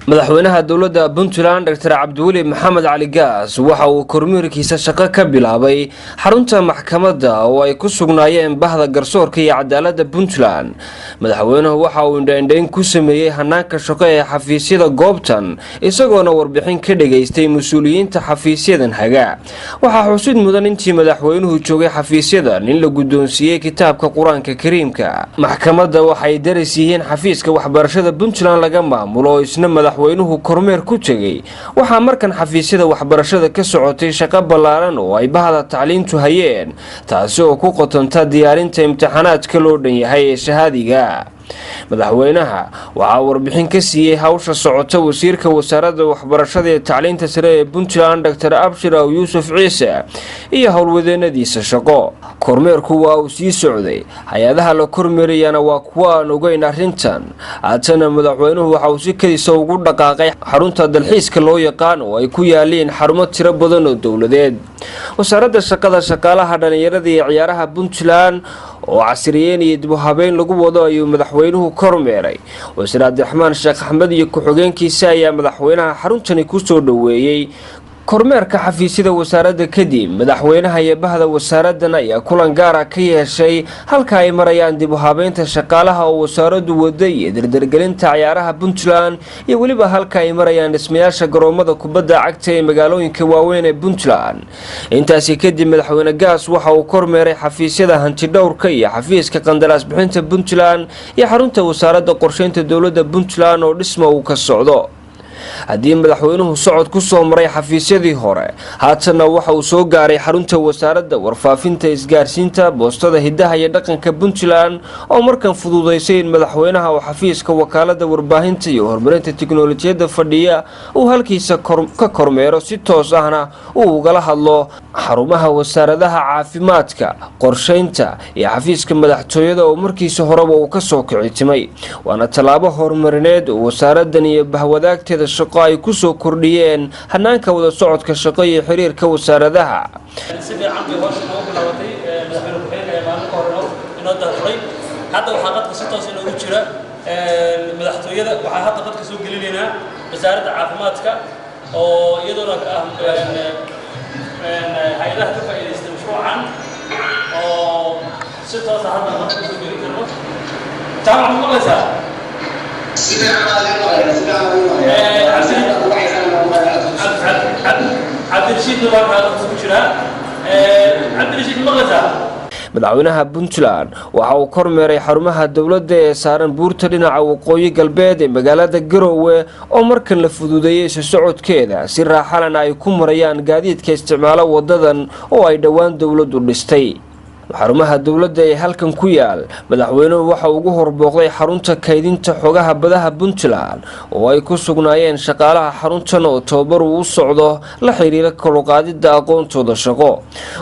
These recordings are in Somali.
madaxweynaha dowladda Puntland Dr. Cabdiweli Maxamed Cali Gaas waxa uu kormeerkiisa shaqo ka bilaabay xarunta maxkamadda oo ay ku sugnaayeen bahda garsoorka iyo cadaaladda Puntland. madaxweynuhu waxa uu indhayn ku sameeyay hanaanka shaqo ee xafiisyada goobtan isagoona warbixin ka dhageystay mas'uuliyiinta xafiisyadan haga. waxa xusid mudan intii madaxweynuhu joogay xafiisyadan in la guddoonsiiyay kitaabka Quraanka Kariimka. maxkamadda waxay darasiiyeen xafiiska waxbarashada Puntland laga maamulo isna madaxweynuhu kormeer ku tagay. waxa markan xafiisyada waxbarashada ka socotay shaqo ballaaran oo ay bahda tacliintu hayeen taasi oo ku qotanta diyaarinta imtixaanaadka loo dhan yahay ee shahaadiga. madaxweynaha waxa warbixin ka siiyay hawsha socota wasiirka wasaaradda waxbarashada ee tacliinta sare ee Puntland Dr. Abshir Yusuf Ciise iyo howlwadeenadiisa shaqo. kormeerku waa uu sii socday, hay'adaha la kormeerayana waa kuwa aan ogeyn arrintan. haatana madaxweynuhu waxa uu si kaliya ugu dhaqaaqay xarunta dalxiiska loo yaqaan oo ay ku yaaleen xarumo tiro badan oo dawladeed. wasaaradda shaqada, shaqaalaha dhalinyarada iyo ciyaaraha Puntland oo casriyeyn iyo dib u habeyn lagu wado ayuu madaxweynuhu kormeeray. wasiir Cabdiraxmaan Sheekh Axmed iyo ku-xigeenkiisa ayaa madaxweynaha xaruntani ku soo dhaweeyay. kormeerka xafiisyada wasaaradda kadib madaxweynaha iyo bahda wasaaraddan ayaa kulan gaar ah ka yeeshay halka ay marayaan dib u habeynta shaqaalaha oo wasaaraddu waday iyo dardargelinta ciyaaraha Puntland iyo waliba halka ay marayaan dhismayaasha garoomada kubadda cagta ee magaalooyinka waaweyn ee Puntland. intaasi kadib madaxweyne Gaas waxa uu kormeeray xafiisyada hantidhawrka iyo xafiiska qandaraas bixinta Puntland iyo xarunta wasaaradda qorsheynta dowladda Puntland oo dhismo uu ka socdo. haddii madaxweynuhu socod ku soo maray xafiisyadii hore, haatana waxa uu soo gaaray xarunta wasaaradda warfaafinta, isgaarsiinta, boostada hidaha iyo dhaqanka Puntland oo markan fududeysay in madaxweynaha oo xafiiska wakaaladda warbaahinta iyo horumarinta tiknoolajiyadda fadhiya uu halkiisa ka kormeero si toos ahna uu ugala hadlo xarumaha wasaaradaha caafimaadka, qorsheynta iyo xafiiska madaxtooyada oo markiisa horeba uu ka soo kicitimay. waana tallaabo horumarineed oo wasaaraddan iyo bahwadaagteeda shaqo ay ku soo kordhiyeen hanaanka wada socodka shaqo iyo xiriirka wasaaradaha. hadda waxaa qadka si toos inoogu jira madaxtooyada, waxaa hadda qadka soo gelinaynaa wasaaradda caafimaadka oo iyadoona hay'adaha ka faa'iideysta mashruucan oo si toos ah hadda qadka soo gelin karno. jaamac ma maqlaysaa? madaxweynaha Puntland waxa uu kormeeray xarumaha dawladda ee saaran buurta dhinaca waqooyi galbeed ee magaalada Garowe oo markan la fududeeyay socodkeeda si raaxalan ay ku marayaan gaadiidka isticmaala wadadan oo ay dhawaan dawladdu dhistay. xarumaha dawladda ee halkan ku yaal madaxweynuhu waxa uu ugu horbooqday xarunta kaydinta xogaha badaha Puntland oo ay ku sugnaayeen shaqaalaha xaruntan oo tababar u socdo la xiriira kuluqaadida aqoontooda shaqo.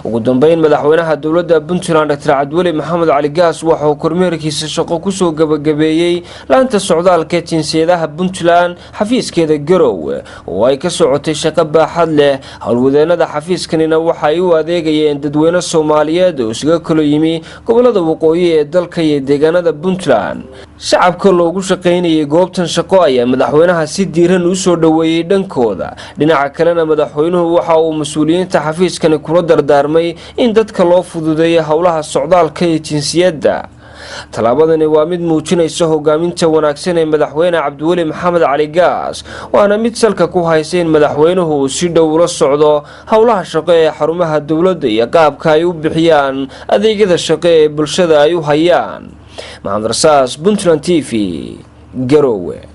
ugu dambeyn madaxweynaha dawladda Puntland Dr. Cabdiweli Maxamed Cali Gaas waxa uu kormeerkiisa shaqo ku soo gabagabeeyay laanta socdaalka jinsiyadaha Puntland xafiiskeeda Garowe oo ay ka socotay shaqo baaxad leh. howlwadeenada xafiiskanina waxa ay u adeegayeen dadweyne Soomaaliyeed oo kala yimi gobolada waqooyi ee dalka iyo deegaanada Puntland. shacabka loogu shaqeynayay goobtan shaqo ayaa madaxweynaha si diiran u soo dhaweeyay dhankooda. dhinaca kalena madaxweynuhu waxa uu mas'uuliyiinta xafiiskani kula dardaarmay in dadka loo fududeeyo howlaha socdaalka iyo jinsiyadda. tallaabadani waa mid muujinaysa hogaaminta wanaagsan ee madaxweyne Cabdiweli Maxamed Cali Gaas, waana mid salka ku haysa in madaxweynuhu uu si dhow ula socdo howlaha shaqo ee xarumaha dawladda iyo qaabka ay u bixiyaan adeegyada shaqo ee bulshada ay u hayaan. Maxamed Rasaas, Puntland TV, Garowe.